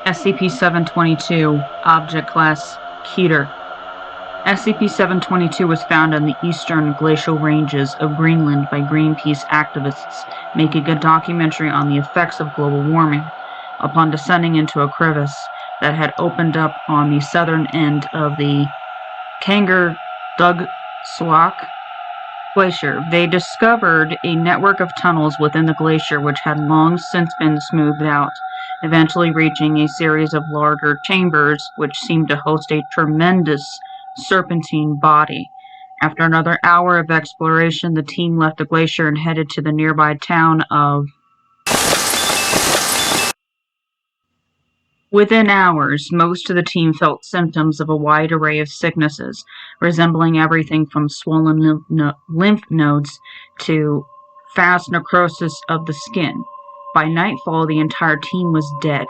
SCP-722, Object Class Keter. SCP-722 was found in the eastern glacial ranges of Greenland by Greenpeace activists making a documentary on the effects of global warming. Upon descending into a crevice that had opened up on the southern end of the Kangerlussuaq Glacier, they discovered a network of tunnels within the glacier which had long since been smoothed out, eventually reaching a series of larger chambers which seemed to host a tremendous serpentine body. After another hour of exploration, the team left the glacier and headed to the nearby town of... Within hours, most of the team felt symptoms of a wide array of sicknesses, resembling everything from swollen lymph nodes to fast necrosis of the skin. By nightfall, the entire team was dead.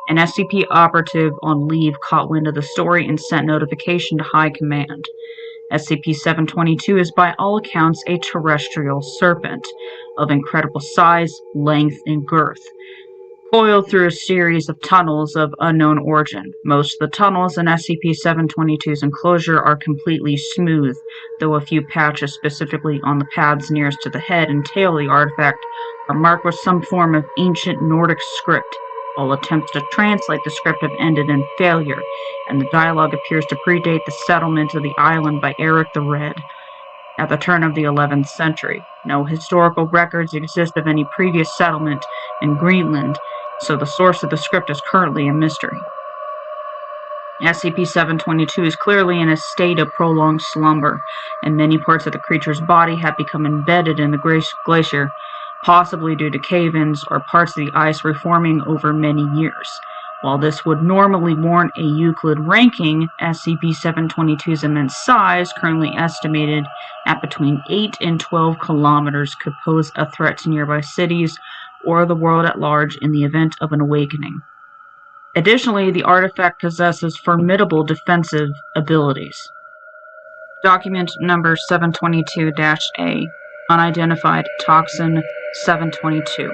An SCP operative on leave caught wind of the story and sent notification to High Command. SCP-722 is by all accounts a terrestrial serpent of incredible size, length, and girth, coiled through a series of tunnels of unknown origin. Most of the tunnels in SCP-722's enclosure are completely smooth, though a few patches specifically on the paths nearest to the head and tail of the artifact are marked with some form of ancient Nordic script. All attempts to translate the script have ended in failure, and the dialogue appears to predate the settlement of the island by Eric the Red at the turn of the 11th century. No historical records exist of any previous settlement in Greenland, so the source of the script is currently a mystery. SCP-722 is clearly in a state of prolonged slumber, and many parts of the creature's body have become embedded in the glacier, possibly due to cave-ins or parts of the ice reforming over many years. While this would normally warrant a Euclid ranking, SCP-722's immense size, currently estimated at between 8 and 12 kilometers, could pose a threat to nearby cities or the world at large in the event of an awakening. Additionally, the artifact possesses formidable defensive abilities. Document number 722-A, Unidentified Toxin 722.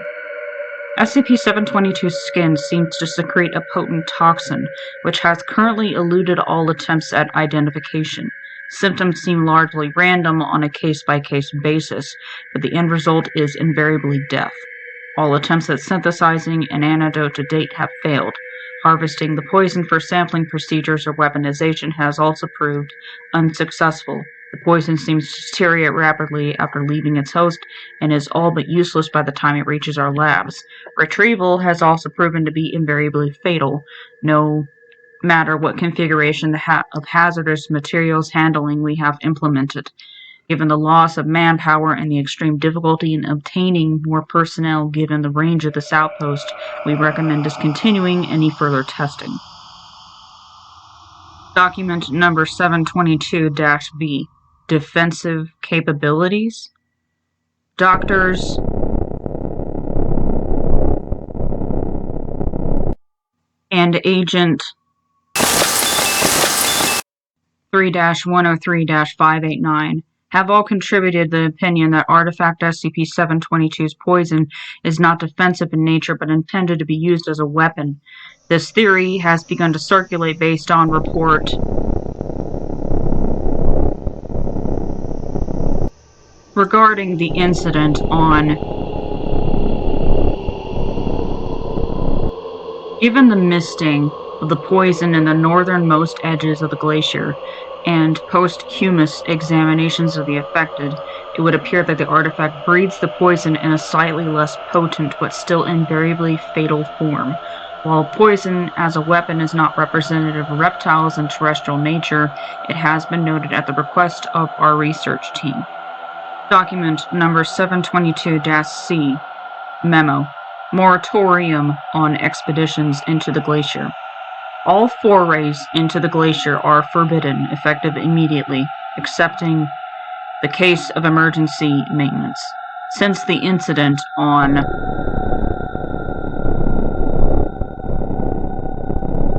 SCP-722's skin seems to secrete a potent toxin, which has currently eluded all attempts at identification. Symptoms seem largely random on a case-by-case basis, but the end result is invariably death. All attempts at synthesizing an antidote to date have failed. Harvesting the poison for sampling procedures or weaponization has also proved unsuccessful. The poison seems to deteriorate rapidly after leaving its host and is all but useless by the time it reaches our labs. Retrieval has also proven to be invariably fatal, no matter what configuration of hazardous materials handling we have implemented. Given the loss of manpower and the extreme difficulty in obtaining more personnel given the range of this outpost, we recommend discontinuing any further testing. Document number 722-B. Defensive capabilities. Doctors and Agent 3-103-589 have all contributed the opinion that artifact SCP-722's poison is not defensive in nature but intended to be used as a weapon. This theory has begun to circulate based on report regarding the incident on... Given the misting of the poison in the northernmost edges of the glacier and posthumous examinations of the affected, it would appear that the artifact breathes the poison in a slightly less potent but still invariably fatal form. While poison as a weapon is not representative of reptiles in terrestrial nature, it has been noted at the request of our research team. Document number 722-C. Memo. Moratorium on expeditions into the glacier. All forays into the glacier are forbidden, effective immediately, excepting the case of emergency maintenance. Since the incident on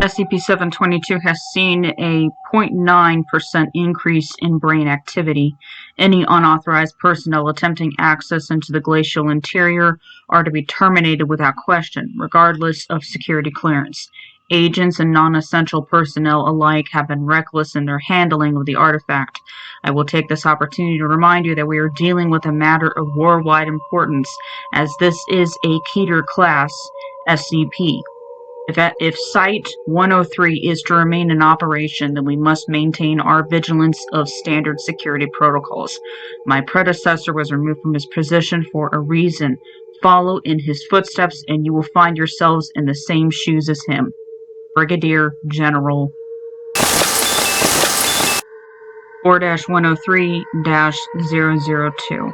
SCP-722 has seen a 0.9% increase in brain activity. Any unauthorized personnel attempting access into the glacial interior are to be terminated without question, regardless of security clearance. Agents and non-essential personnel alike have been reckless in their handling of the artifact. I will take this opportunity to remind you that we are dealing with a matter of worldwide importance, as this is a Keter-class SCP. If Site-103 is to remain in operation, then we must maintain our vigilance of standard security protocols. My predecessor was removed from his position for a reason. Follow in his footsteps, and you will find yourselves in the same shoes as him. Brigadier General 4-103-002.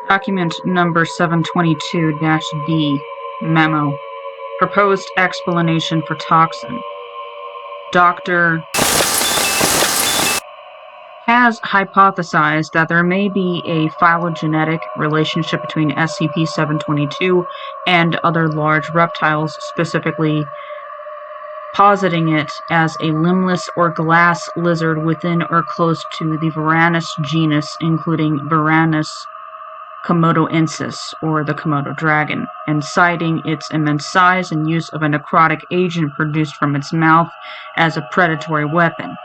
Document number 722-D. Memo. Proposed explanation for toxin. Dr. has hypothesized that there may be a phylogenetic relationship between SCP-722 and other large reptiles, specifically positing it as a limbless or glass lizard within or close to the Varanus genus, including Varanus komodoensis, or the Komodo dragon, and citing its immense size and use of a necrotic agent produced from its mouth as a predatory weapon.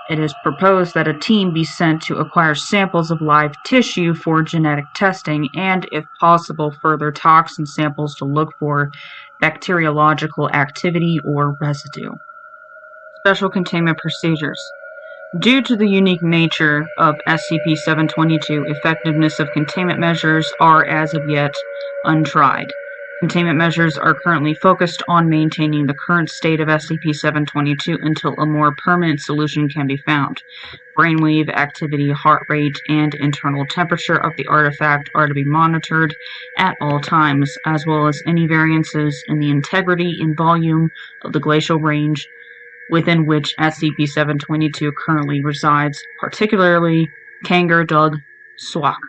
It is proposed that a team be sent to acquire samples of live tissue for genetic testing and, if possible, further toxin samples to look for bacteriological activity or residue. Special containment procedures. Due to the unique nature of SCP-722, effectiveness of containment measures are as of yet untried. Containment measures are currently focused on maintaining the current state of SCP-722 until a more permanent solution can be found. Brainwave activity, heart rate, and internal temperature of the artifact are to be monitored at all times, as well as any variances in the integrity and volume of the glacial range within which SCP-722 currently resides, particularly Kangor-Dug Swak.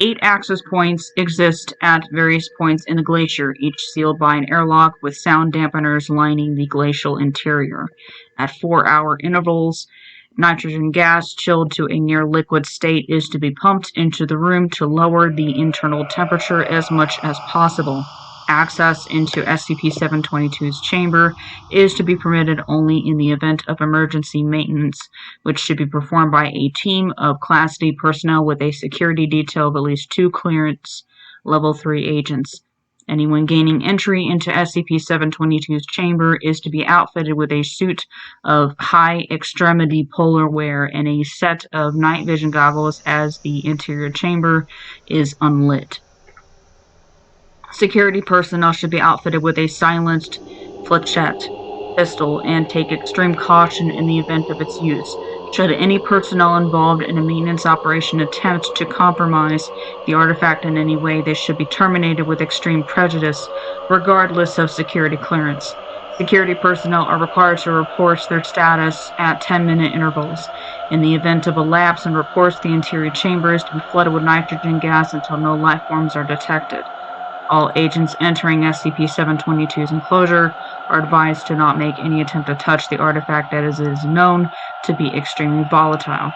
8 access points exist at various points in the glacier, each sealed by an airlock with sound dampeners lining the glacial interior. At 4-hour intervals, nitrogen gas chilled to a near liquid state is to be pumped into the room to lower the internal temperature as much as possible. Access into SCP-722's chamber is to be permitted only in the event of emergency maintenance, which should be performed by a team of Class D personnel with a security detail of at least 2 clearance Level 3 agents. Anyone gaining entry into SCP-722's chamber is to be outfitted with a suit of high-extremity polar wear and a set of night vision goggles as the interior chamber is unlit. Security personnel should be outfitted with a silenced flechette pistol and take extreme caution in the event of its use. Should any personnel involved in a maintenance operation attempt to compromise the artifact in any way, they should be terminated with extreme prejudice, regardless of security clearance. Security personnel are required to report their status at 10-minute intervals. In the event of a lapse in reports, the interior chamber is to be flooded with nitrogen gas until no life forms are detected. All agents entering SCP-722's enclosure are advised to not make any attempt to touch the artifact as it is known to be extremely volatile.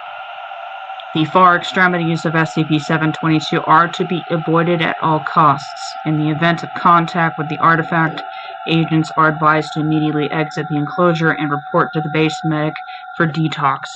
The far extremities of SCP-722 are to be avoided at all costs. In the event of contact with the artifact, agents are advised to immediately exit the enclosure and report to the base medic for detox.